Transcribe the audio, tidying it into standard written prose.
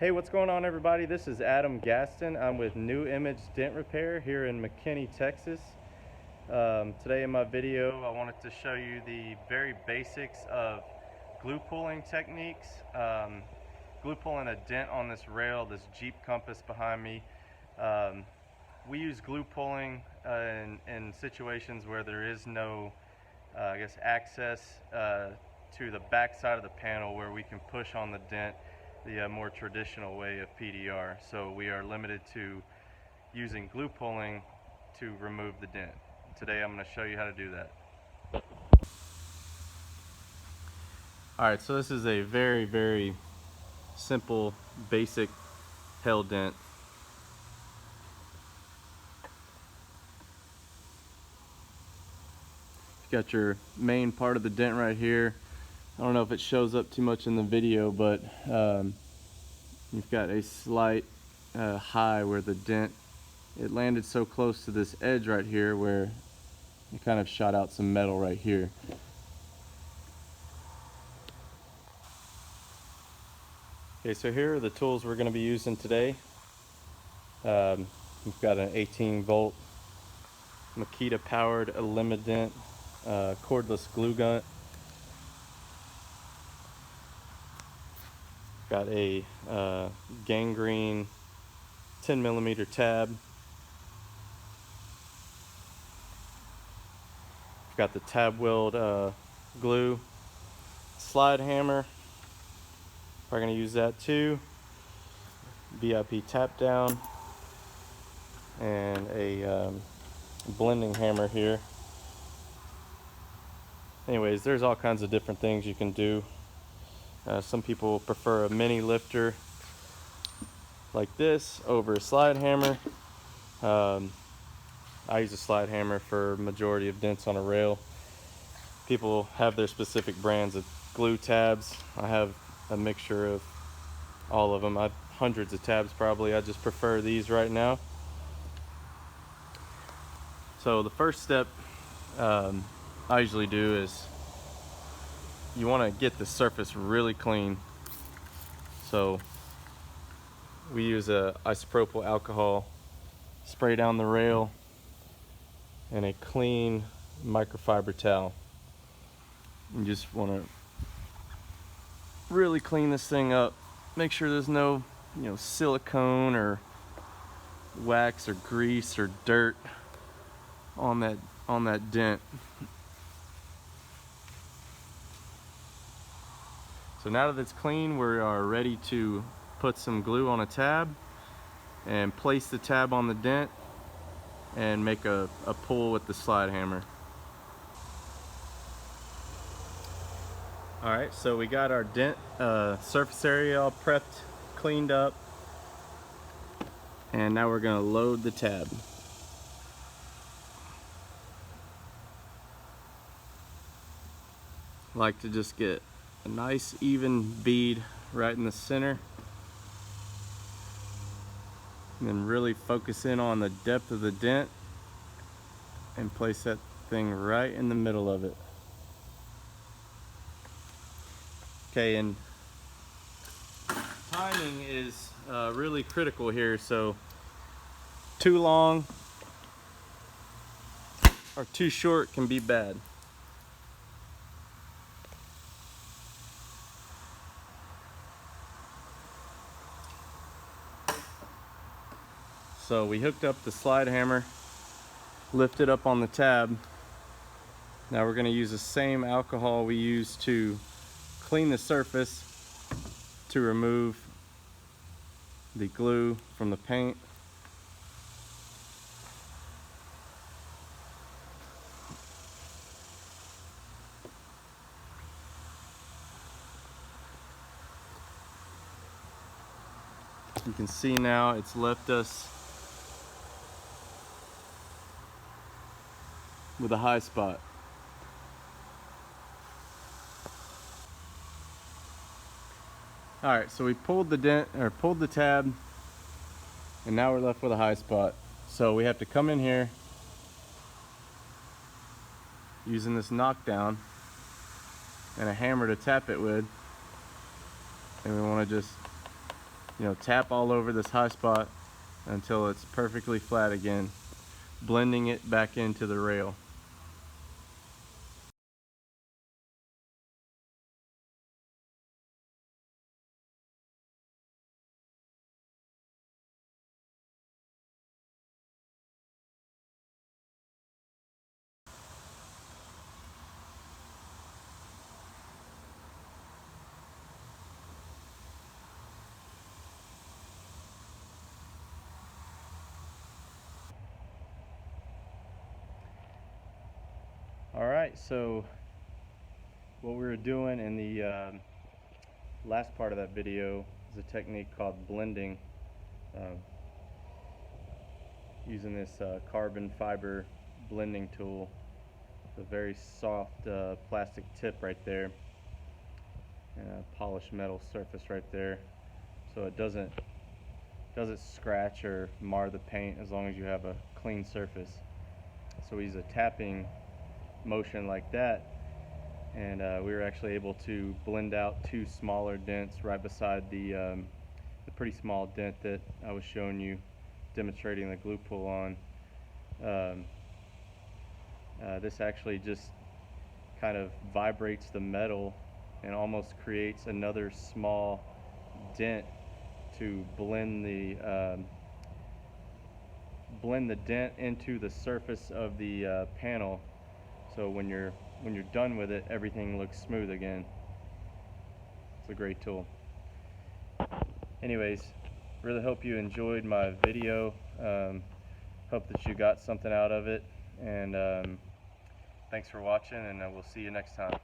Hey, what's going on, everybody? This is Adam Gaston. I'm with New Image Dent Repair here in McKinney, Texas. Today in my video, I wanted to show you the very basics of glue pulling techniques. Glue pulling a dent on this rail, this Jeep Compass behind me. We use glue pulling in situations where there is no, access to the back side of the panel where we can push on the dent the more traditional way of PDR. So we are limited to using glue pulling to remove the dent. Today I'm going to show you how to do that. Alright, so this is a very simple, basic hell dent. You've got your main part of the dent right here. I don't know if it shows up too much in the video, but you've got a slight high where the dent, it landed so close to this edge right here where it kind of shot out some metal right here. Okay, so here are the tools we're going to be using today. We've got an 18-volt Makita powered Elimident cordless glue gun. Got a gangrene 10mm tab. Got the tab weld glue, slide hammer. We're going to use that too. VIP tap down, and a blending hammer here. Anyways, there's all kinds of different things you can do. Some people prefer a mini lifter like this over a slide hammer. I use a slide hammer for majority of dents on a rail. People have their specific brands of glue tabs. I have a mixture of all of them. I have hundreds of tabs probably. I just prefer these right now. So the first step I usually do is you want to get the surface really clean. So we use a isopropyl alcohol, spray down the rail, and a clean microfiber towel. You just want to really clean this thing up. Make sure there's no, silicone or wax or grease or dirt on that dent. So now that it's clean, we are ready to put some glue on a tab and place the tab on the dent and make a pull with the slide hammer. Alright, so we got our dent surface area all prepped, cleaned up, and now we're going to load the tab. I like to just get a nice even bead right in the center, and then really focus in on the depth of the dent and place that thing right in the middle of it. Okay, and timing is really critical here, so too long or too short can be bad. So we hooked up the slide hammer, lifted up on the tab. Now we're going to use the same alcohol we used to clean the surface to remove the glue from the paint. You can see now it's left us with a high spot. Alright, so we pulled the tab, and now we're left with a high spot. So we have to come in here using this knockdown and a hammer to tap it with, and we want to just tap all over this high spot until it's perfectly flat again, blending it back into the rail. Alright, so what we were doing in the last part of that video is a technique called blending, using this carbon fiber blending tool. It's a very soft plastic tip right there and a polished metal surface right there, so it doesn't scratch or mar the paint as long as you have a clean surface. So we use a tapping motion like that, and we were actually able to blend out two smaller dents right beside the pretty small dent that I was showing you, demonstrating the glue pull on. This actually just kind of vibrates the metal and almost creates another small dent to blend the dent into the surface of the panel. So when you're done with it, everything looks smooth again. It's a great tool. Anyways, really hope you enjoyed my video. Hope that you got something out of it, and thanks for watching, and we'll see you next time.